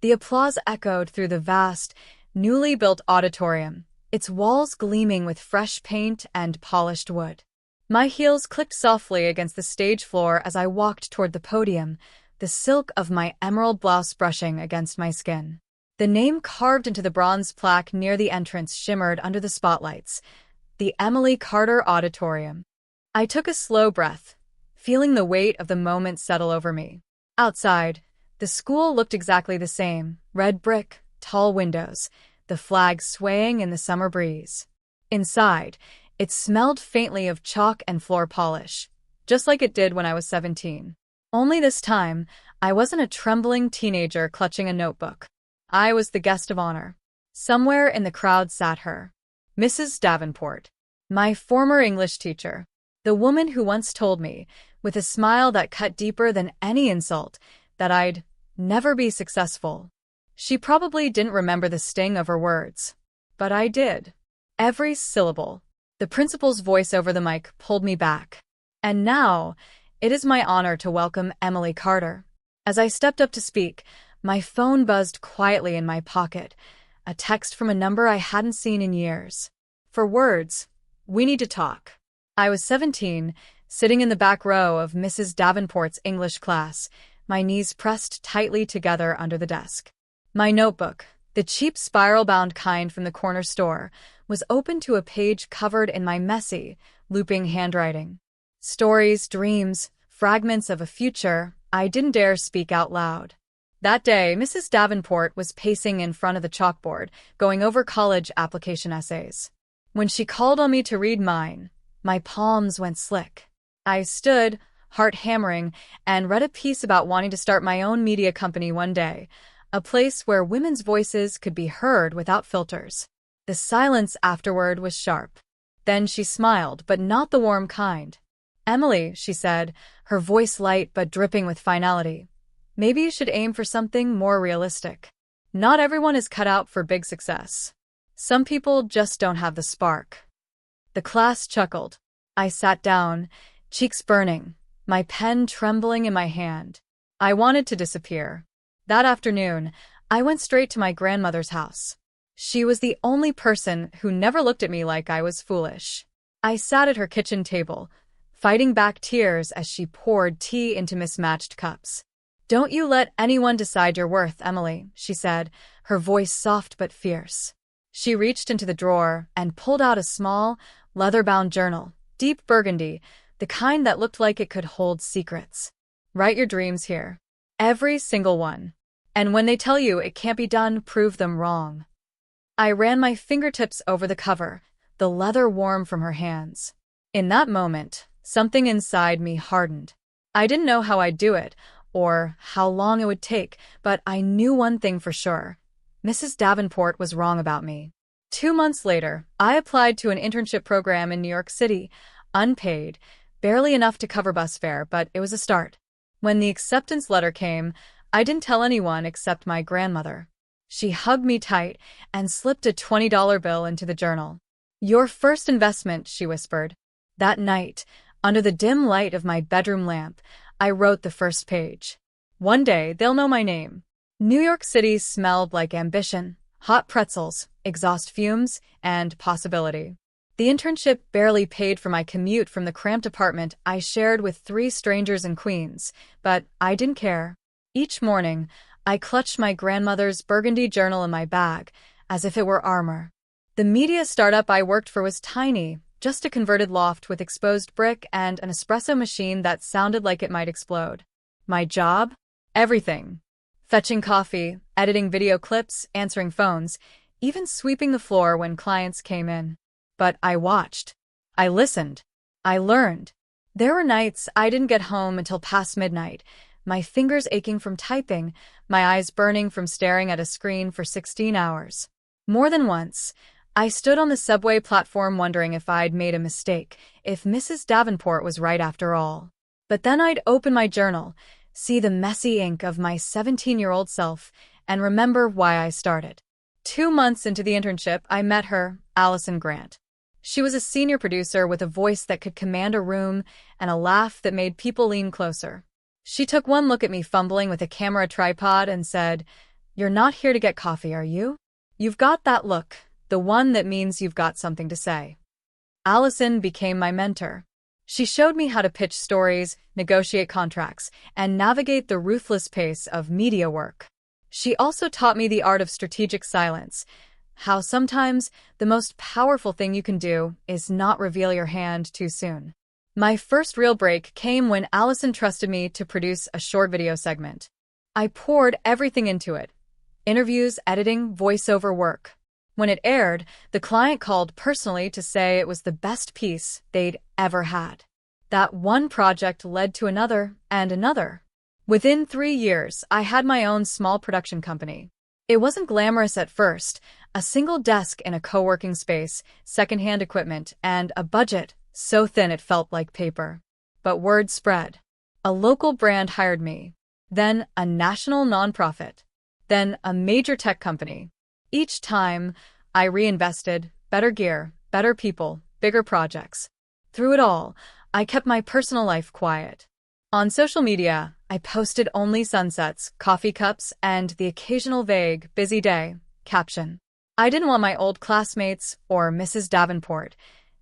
The applause echoed through the vast, newly built auditorium, its walls gleaming with fresh paint and polished wood. My heels clicked softly against the stage floor as I walked toward the podium, the silk of my emerald blouse brushing against my skin. The name carved into the bronze plaque near the entrance shimmered under the spotlights, the Emily Carter Auditorium. I took a slow breath, feeling the weight of the moment settle over me. Outside, the school looked exactly the same, red brick, tall windows, the flag swaying in the summer breeze. Inside, it smelled faintly of chalk and floor polish, just like it did when I was 17. Only this time, I wasn't a trembling teenager clutching a notebook. I was the guest of honor. Somewhere in the crowd sat her, Mrs. Davenport, my former English teacher, the woman who once told me, with a smile that cut deeper than any insult, that I'd never be successful. She probably didn't remember the sting of her words, but I did. Every syllable. The principal's voice over the mic pulled me back. And now, it is my honor to welcome Emily Carter. As I stepped up to speak, my phone buzzed quietly in my pocket, a text from a number I hadn't seen in years. For words, we need to talk. I was 17, sitting in the back row of Mrs. Davenport's English class, my knees pressed tightly together under the desk. My notebook, the cheap spiral-bound kind from the corner store, was open to a page covered in my messy, looping handwriting. Stories, dreams, fragments of a future I didn't dare speak out loud. That day, Mrs. Davenport was pacing in front of the chalkboard, going over college application essays. When she called on me to read mine, my palms went slick. I stood, heart hammering, and read a piece about wanting to start my own media company one day, a place where women's voices could be heard without filters. The silence afterward was sharp. Then she smiled, but not the warm kind. "Emily," she said, her voice light but dripping with finality, "maybe you should aim for something more realistic. Not everyone is cut out for big success. Some people just don't have the spark." The class chuckled. I sat down, cheeks burning, my pen trembling in my hand. I wanted to disappear. That afternoon, I went straight to my grandmother's house. She was the only person who never looked at me like I was foolish. I sat at her kitchen table, fighting back tears as she poured tea into mismatched cups. "Don't you let anyone decide your worth, Emily," she said, her voice soft but fierce. She reached into the drawer and pulled out a small, leather-bound journal, deep burgundy, the kind that looked like it could hold secrets. "Write your dreams here. Every single one. And when they tell you it can't be done, prove them wrong." I ran my fingertips over the cover, the leather warm from her hands. In that moment, something inside me hardened. I didn't know how I'd do it, or how long it would take, but I knew one thing for sure. Mrs. Davenport was wrong about me. 2 months later, I applied to an internship program in New York City, unpaid, barely enough to cover bus fare, but it was a start. When the acceptance letter came, I didn't tell anyone except my grandmother. She hugged me tight and slipped a $20 bill into the journal. "Your first investment," she whispered. That night, under the dim light of my bedroom lamp, I wrote the first page. One day, they'll know my name. New York City smelled like ambition, hot pretzels, exhaust fumes, and possibility. The internship barely paid for my commute from the cramped apartment I shared with 3 strangers in Queens, but I didn't care. Each morning, I clutched my grandmother's burgundy journal in my bag, as if it were armor. The media startup I worked for was tiny, just a converted loft with exposed brick and an espresso machine that sounded like it might explode. My job? Everything. Fetching coffee, editing video clips, answering phones, even sweeping the floor when clients came in. But I watched. I listened. I learned. There were nights I didn't get home until past midnight, my fingers aching from typing, my eyes burning from staring at a screen for 16 hours. More than once, I stood on the subway platform wondering if I'd made a mistake, if Mrs. Davenport was right after all. But then I'd open my journal, see the messy ink of my 17-year-old self, and remember why I started. 2 months into the internship, I met her, Allison Grant. She was a senior producer with a voice that could command a room and a laugh that made people lean closer. She took one look at me fumbling with a camera tripod and said, You're not here to get coffee, are you? You've got that look, the one that means you've got something to say. Allison became my mentor. She showed me how to pitch stories, negotiate contracts, and navigate the ruthless pace of media work. She also taught me the art of strategic silence, how sometimes the most powerful thing you can do is not reveal your hand too soon. My first real break came when Allison trusted me to produce a short video segment. I poured everything into it: interviews, editing, voiceover work. When it aired, the client called personally to say it was the best piece they'd ever had. That one project led to another and another. Within 3 years, I had my own small production company. It wasn't glamorous at first: a single desk in a co-working space, secondhand equipment, and a budget so thin it felt like paper. But word spread. A local brand hired me, then a national nonprofit, then a major tech company. Each time, I reinvested: better gear, better people, bigger projects. Through it all, I kept my personal life quiet. On social media, I posted only sunsets, coffee cups, and the occasional vague, busy day caption. I didn't want my old classmates or Mrs. Davenport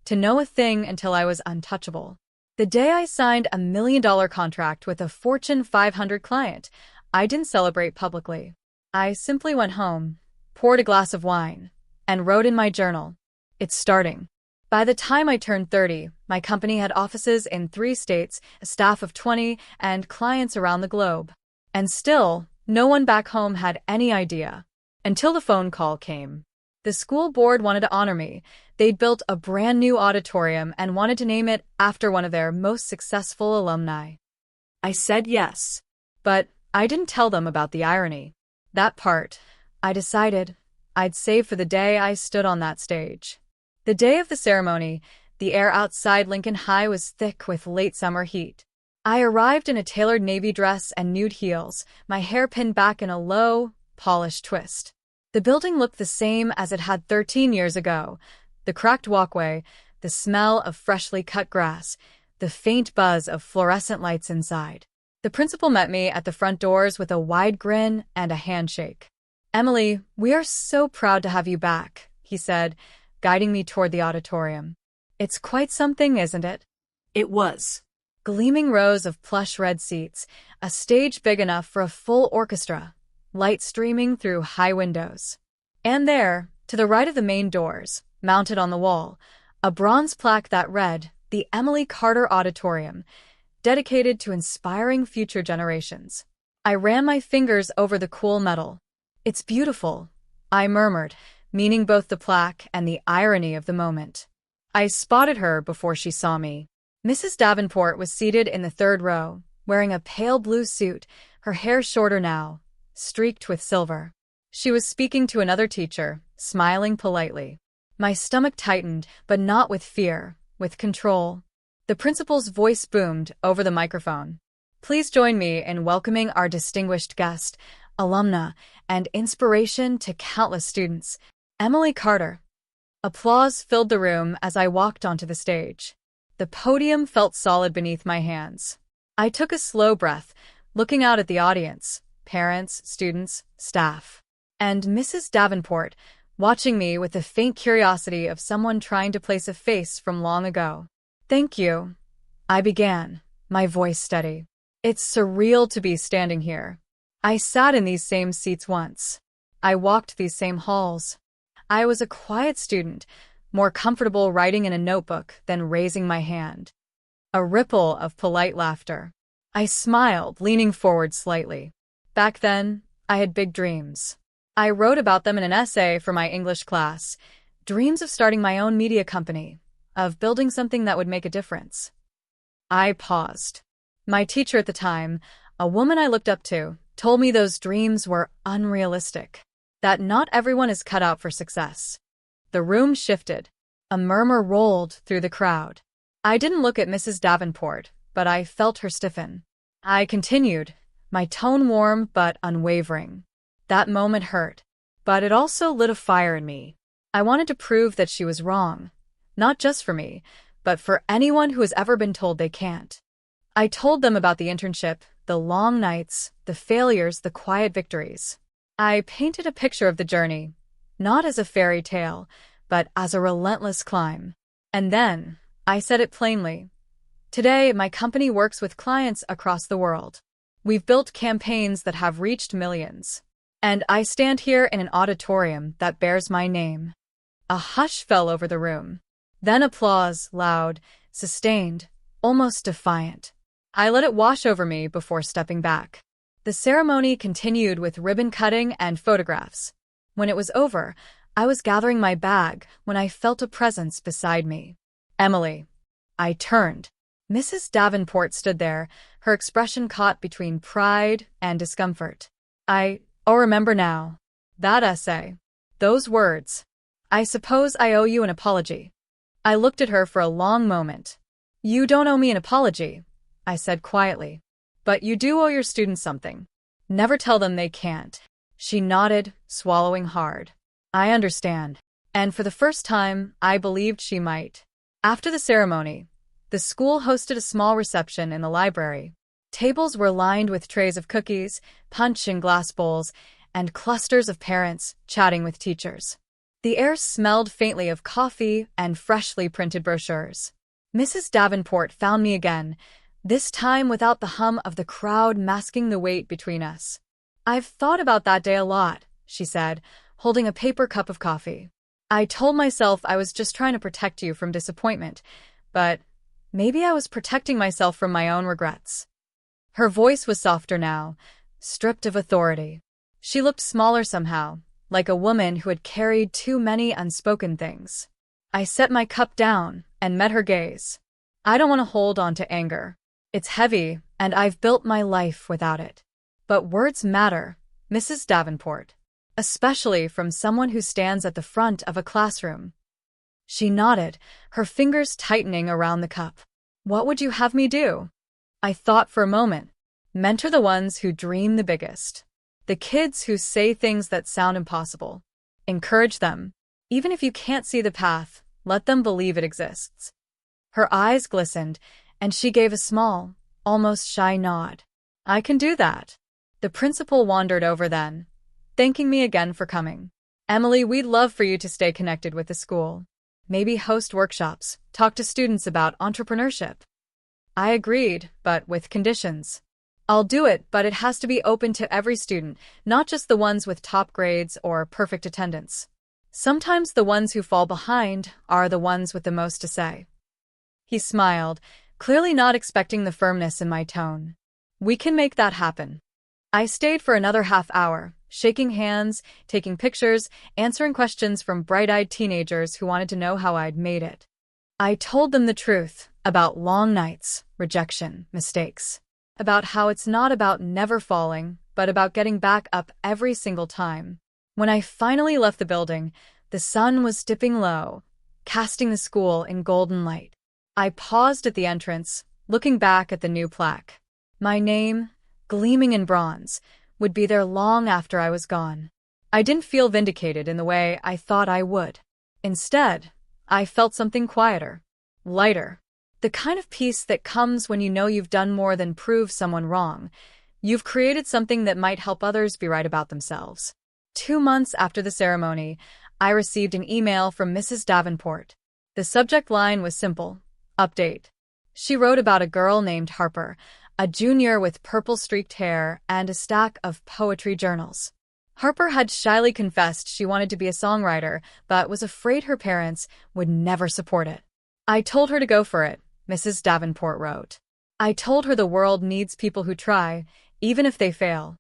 to know a thing until I was untouchable. The day I signed a $1 million contract with a Fortune 500 client, I didn't celebrate publicly. I simply went home, poured a glass of wine, and wrote in my journal, "It's starting." By the time I turned 30, my company had offices in 3 states, a staff of 20, and clients around the globe. And still, no one back home had any idea. Until the phone call came. The school board wanted to honor me. They'd built a brand new auditorium and wanted to name it after one of their most successful alumni. I said yes, but I didn't tell them about the irony. That part, I decided I'd save for the day I stood on that stage. The day of the ceremony, the air outside Lincoln High was thick with late summer heat. I arrived in a tailored navy dress and nude heels, my hair pinned back in a low, polished twist. The building looked the same as it had 13 years ago: the cracked walkway, the smell of freshly cut grass, the faint buzz of fluorescent lights inside. The principal met me at the front doors with a wide grin and a handshake. "Emily, we are so proud to have you back," he said, guiding me toward the auditorium. "It's quite something, isn't it?" It was. Gleaming rows of plush red seats, a stage big enough for a full orchestra, light streaming through high windows. And there, to the right of the main doors, mounted on the wall, a bronze plaque that read, "The Emily Carter Auditorium, dedicated to inspiring future generations." I ran my fingers over the cool metal. "It's beautiful," I murmured, meaning both the plaque and the irony of the moment. I spotted her before she saw me. Mrs. Davenport was seated in the 3rd row, wearing a pale blue suit, her hair shorter now, streaked with silver. She was speaking to another teacher, smiling politely. My stomach tightened, but not with fear, with control. The principal's voice boomed over the microphone. "Please join me in welcoming our distinguished guest, alumna, and inspiration to countless students, Emily Carter." Applause filled the room as I walked onto the stage. The podium felt solid beneath my hands. I took a slow breath, looking out at the audience: parents, students, staff. And Mrs. Davenport, watching me with the faint curiosity of someone trying to place a face from long ago. "Thank you," I began, my voice steady. "It's surreal to be standing here. I sat in these same seats once. I walked these same halls. I was a quiet student, more comfortable writing in a notebook than raising my hand." A ripple of polite laughter. I smiled, leaning forward slightly. Back then, I had big dreams. I wrote about them in an essay for my English class. Dreams of starting my own media company, of building something that would make a difference. I paused. My teacher at the time, a woman I looked up to, told me those dreams were unrealistic, that not everyone is cut out for success. The room shifted. A murmur rolled through the crowd. I didn't look at Mrs. Davenport, but I felt her stiffen. I continued, my tone warm but unwavering. That moment hurt, but it also lit a fire in me. I wanted to prove that she was wrong, not just for me, but for anyone who has ever been told they can't. I told them about the internship, the long nights, the failures, the quiet victories. I painted a picture of the journey, not as a fairy tale, but as a relentless climb. And then, I said it plainly. Today, my company works with clients across the world. We've built campaigns that have reached millions. And I stand here in an auditorium that bears my name. A hush fell over the room. Then applause, loud, sustained, almost defiant. I let it wash over me before stepping back. The ceremony continued with ribbon cutting and photographs. When it was over, I was gathering my bag when I felt a presence beside me. Emily. I turned. Mrs. Davenport stood there, her expression caught between pride and discomfort. Oh, remember now. That essay. Those words. I suppose I owe you an apology. I looked at her for a long moment. You don't owe me an apology, I said quietly. But you do owe your students something. Never tell them they can't. She nodded, swallowing hard. I understand. And for the first time, I believed she might. After the ceremony, the school hosted a small reception in the library. Tables were lined with trays of cookies, punch in glass bowls, and clusters of parents chatting with teachers. The air smelled faintly of coffee and freshly printed brochures. Mrs. Davenport found me again, this time without the hum of the crowd masking the weight between us. I've thought about that day a lot, she said, holding a paper cup of coffee. I told myself I was just trying to protect you from disappointment, but maybe I was protecting myself from my own regrets. Her voice was softer now, stripped of authority. She looked smaller somehow, like a woman who had carried too many unspoken things. I set my cup down and met her gaze. I don't want to hold on to anger. It's heavy, and I've built my life without it. But words matter, Mrs. Davenport, especially from someone who stands at the front of a classroom. She nodded, her fingers tightening around the cup. What would you have me do? I thought for a moment. Mentor the ones who dream the biggest. The kids who say things that sound impossible. Encourage them. Even if you can't see the path, let them believe it exists. Her eyes glistened, and she gave a small, almost shy nod. I can do that. The principal wandered over then, thanking me again for coming. Emily, we'd love for you to stay connected with the school. Maybe host workshops, talk to students about entrepreneurship. I agreed, but with conditions. I'll do it, but it has to be open to every student, not just the ones with top grades or perfect attendance. Sometimes the ones who fall behind are the ones with the most to say. He smiled, clearly not expecting the firmness in my tone. We can make that happen. I stayed for another half hour, shaking hands, taking pictures, answering questions from bright-eyed teenagers who wanted to know how I'd made it. I told them the truth about long nights, rejection, mistakes. About how it's not about never falling, but about getting back up every single time. When I finally left the building, the sun was dipping low, casting the school in golden light. I paused at the entrance, looking back at the new plaque. My name, gleaming in bronze, would be there long after I was gone. I didn't feel vindicated in the way I thought I would. Instead, I felt something quieter, lighter. The kind of peace that comes when you know you've done more than prove someone wrong. You've created something that might help others be right about themselves. 2 months after the ceremony, I received an email from Mrs. Davenport. The subject line was simple: update. She wrote about a girl named Harper, a junior with purple-streaked hair and a stack of poetry journals. Harper had shyly confessed she wanted to be a songwriter, but was afraid her parents would never support it. I told her to go for it, Mrs. Davenport wrote. I told her the world needs people who try, even if they fail.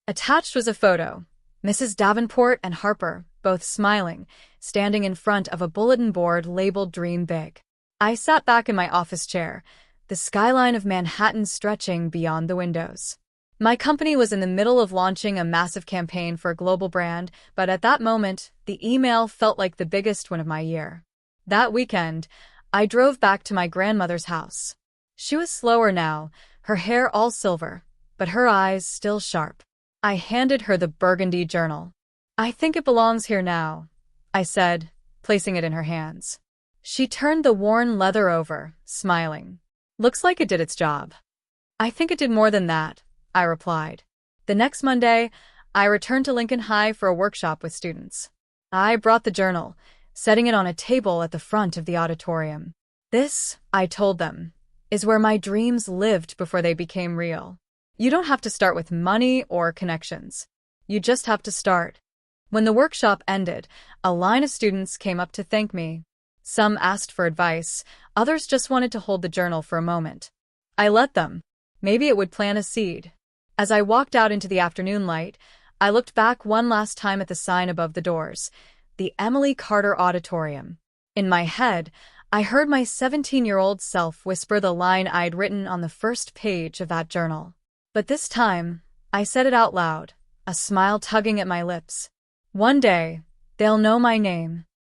Attached was a photo. Mrs. Davenport and Harper, both smiling, standing in front of a bulletin board labeled Dream Big. I sat back in my office chair, the skyline of Manhattan stretching beyond the windows. My company was in the middle of launching a massive campaign for a global brand, but at that moment, the email felt like the biggest one of my year. That weekend, I drove back to my grandmother's house. She was slower now, her hair all silver, but her eyes still sharp. I handed her the burgundy journal. I think it belongs here now, I said, placing it in her hands. She turned the worn leather over, smiling. Looks like it did its job. I think it did more than that, I replied. The next Monday, I returned to Lincoln High for a workshop with students. I brought the journal, setting it on a table at the front of the auditorium. This, I told them, is where my dreams lived before they became real. You don't have to start with money or connections. You just have to start. When the workshop ended, a line of students came up to thank me. Some asked for advice, others just wanted to hold the journal for a moment. I let them. Maybe it would plant a seed. As I walked out into the afternoon light, I looked back one last time at the sign above the doors, the Emily Carter Auditorium. In my head, I heard my 17-year-old self whisper the line I'd written on the first page of that journal. But this time, I said it out loud, a smile tugging at my lips. One day, they'll know my name.